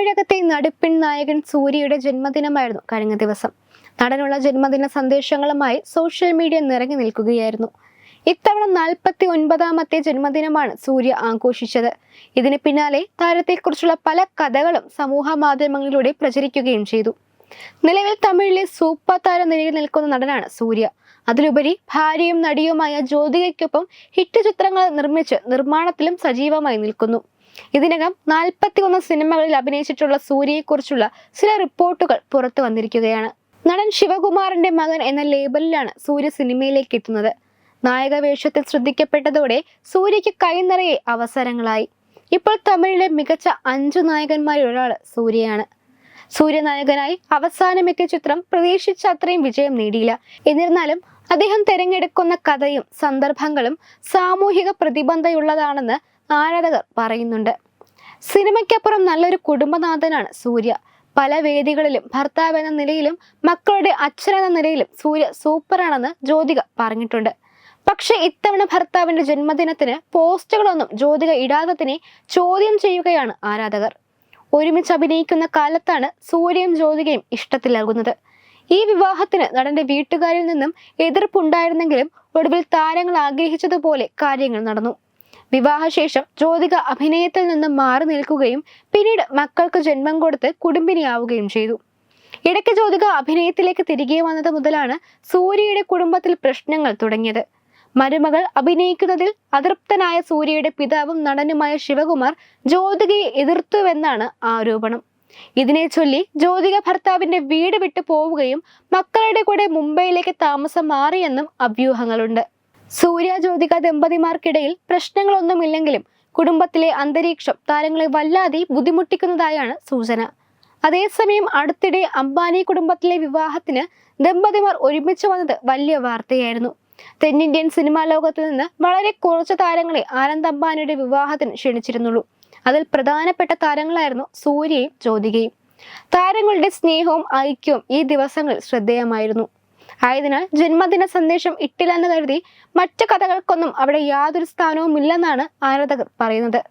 തമിഴകത്തെ നടിപ്പിൻ നായകൻ സൂര്യയുടെ ജന്മദിനമായിരുന്നു കഴിഞ്ഞ ദിവസം. നടനുള്ള ജന്മദിന സന്ദേശങ്ങളുമായി സോഷ്യൽ മീഡിയ നിറഞ്ഞു നിൽക്കുകയായിരുന്നു. ഇത്തവണ 49ാമത്തെ ജന്മദിനമാണ് സൂര്യ ആഘോഷിച്ചത്. ഇതിന് പിന്നാലെ താരത്തെക്കുറിച്ചുള്ള പല കഥകളും സമൂഹ മാധ്യമങ്ങളിലൂടെ പ്രചരിക്കുകയും ചെയ്തു. നിലവിൽ തമിഴിലെ സൂപ്പർ താര നിലയിൽ നിൽക്കുന്ന നടനാണ് സൂര്യ. അതിലുപരി ഭാര്യയും നടിയുമായ ജ്യോതികയ്ക്കൊപ്പം ഹിറ്റ് ചിത്രങ്ങൾ നിർമ്മിച്ച് നിർമ്മാണത്തിലും സജീവമായി നിൽക്കുന്നു. ഇതിനകം 41 സിനിമകളിൽ അഭിനയിച്ചിട്ടുള്ള സൂര്യയെക്കുറിച്ചുള്ള ചില റിപ്പോർട്ടുകൾ പുറത്തു വന്നിരിക്കുകയാണ്. നടൻ ശിവകുമാറിന്റെ മകൻ എന്ന ലേബലിലാണ് സൂര്യ സിനിമയിലേക്ക് എത്തുന്നത്. നായക വേഷത്തിൽ ശ്രദ്ധിക്കപ്പെട്ടതോടെ സൂര്യയ്ക്ക് കൈനിറയെ അവസരങ്ങളായി. ഇപ്പോൾ തമിഴിലെ മികച്ച 5 നായകന്മാരിൽ ഒരാൾ സൂര്യയാണ്. സൂര്യ നായകനായി അവസാനമെത്തിയ ചിത്രം പ്രതീക്ഷിച്ച അത്രയും വിജയം നേടിയില്ല. എന്നിരുന്നാലും അദ്ദേഹം തിരഞ്ഞെടുക്കുന്ന കഥയും സന്ദർഭങ്ങളും സാമൂഹിക പ്രതിബദ്ധതയുള്ളതാണെന്ന് ആരാധകർ പറയുന്നുണ്ട്. സിനിമയ്ക്കപ്പുറം നല്ലൊരു കുടുംബനാഥനാണ് സൂര്യ. പല വേദികളിലും ഭർത്താവ് എന്ന നിലയിലും മക്കളുടെ അച്ഛൻ എന്ന നിലയിലും സൂര്യ സൂപ്പറാണെന്ന് ജ്യോതിക പറഞ്ഞിട്ടുണ്ട്. പക്ഷെ ഇത്തവണ ഭർത്താവിന്റെ ജന്മദിനത്തിന് പോസ്റ്റുകളൊന്നും ജ്യോതിക ഇടാത്തതിനെ ചോദ്യം ചെയ്യുകയാണ് ആരാധകർ. ഒരുമിച്ച് അഭിനയിക്കുന്ന കാലത്താണ് സൂര്യയും ജ്യോതികയും ഇഷ്ടത്തിലാകുന്നത്. ഈ വിവാഹത്തിന് നടന്റെ വീട്ടുകാരിൽ നിന്നും എതിർപ്പുണ്ടായിരുന്നെങ്കിലും ഒടുവിൽ താരങ്ങൾ ആഗ്രഹിച്ചതുപോലെ കാര്യങ്ങൾ നടന്നു. വിവാഹശേഷം ജ്യോതിക അഭിനയത്തിൽ നിന്ന് മാറി നിൽക്കുകയും പിന്നീട് മക്കൾക്ക് ജന്മം കൊടുത്ത് കുടുംബിനിയാവുകയും ചെയ്തു. ഇടയ്ക്ക് ജ്യോതിക അഭിനയത്തിലേക്ക് തിരികെ വന്നത് മുതലാണ് സൂര്യയുടെ കുടുംബത്തിൽ പ്രശ്നങ്ങൾ തുടങ്ങിയത്. മരുമകൾ അഭിനയിക്കുന്നതിൽ അതൃപ്തനായ സൂര്യയുടെ പിതാവും നടനുമായ ശിവകുമാർ ജ്യോതികയെ എതിർത്തുവെന്നാണ് ആരോപണം. ഇതിനെ ചൊല്ലി ജ്യോതിക ഭർത്താവിന്റെ വീട് വിട്ടു പോവുകയും മക്കളുടെ കൂടെ മുംബൈയിലേക്ക് താമസം മാറിയെന്നും അഭ്യൂഹങ്ങളുണ്ട്. സൂര്യ ജ്യോതിക ദമ്പതിമാർക്കിടയിൽ പ്രശ്നങ്ങളൊന്നുമില്ലെങ്കിലും കുടുംബത്തിലെ അന്തരീക്ഷം താരങ്ങളെ വല്ലാതെ ബുദ്ധിമുട്ടിക്കുന്നതായാണ് സൂചന. അതേസമയം അടുത്തിടെ അംബാനി കുടുംബത്തിലെ വിവാഹത്തിന് ദമ്പതിമാർ ഒരുമിച്ച് വന്നത് വലിയ വാർത്തയായിരുന്നു. തെന്നിന്ത്യൻ സിനിമാ ലോകത്ത് നിന്ന് വളരെ കുറച്ച് താരങ്ങളെ ആനന്ദ് അംബാനിയുടെ വിവാഹത്തിന് ക്ഷണിച്ചിരുന്നുള്ളൂ. അതിൽ പ്രധാനപ്പെട്ട താരങ്ങളായിരുന്നു സൂര്യയും ജ്യോതികയും. താരങ്ങളുടെ സ്നേഹവും ഐക്യവും ഈ ദിവസങ്ങളിൽ ശ്രദ്ധേയമായിരുന്നു. ആയതിനാൽ ജന്മദിന സന്ദേശം ഇട്ടില്ലെന്ന് കരുതി മറ്റു കഥകൾക്കൊന്നും അവിടെ യാതൊരു സ്ഥാനവും ഇല്ലെന്നാണ് ആരാധകർ പറയുന്നത്.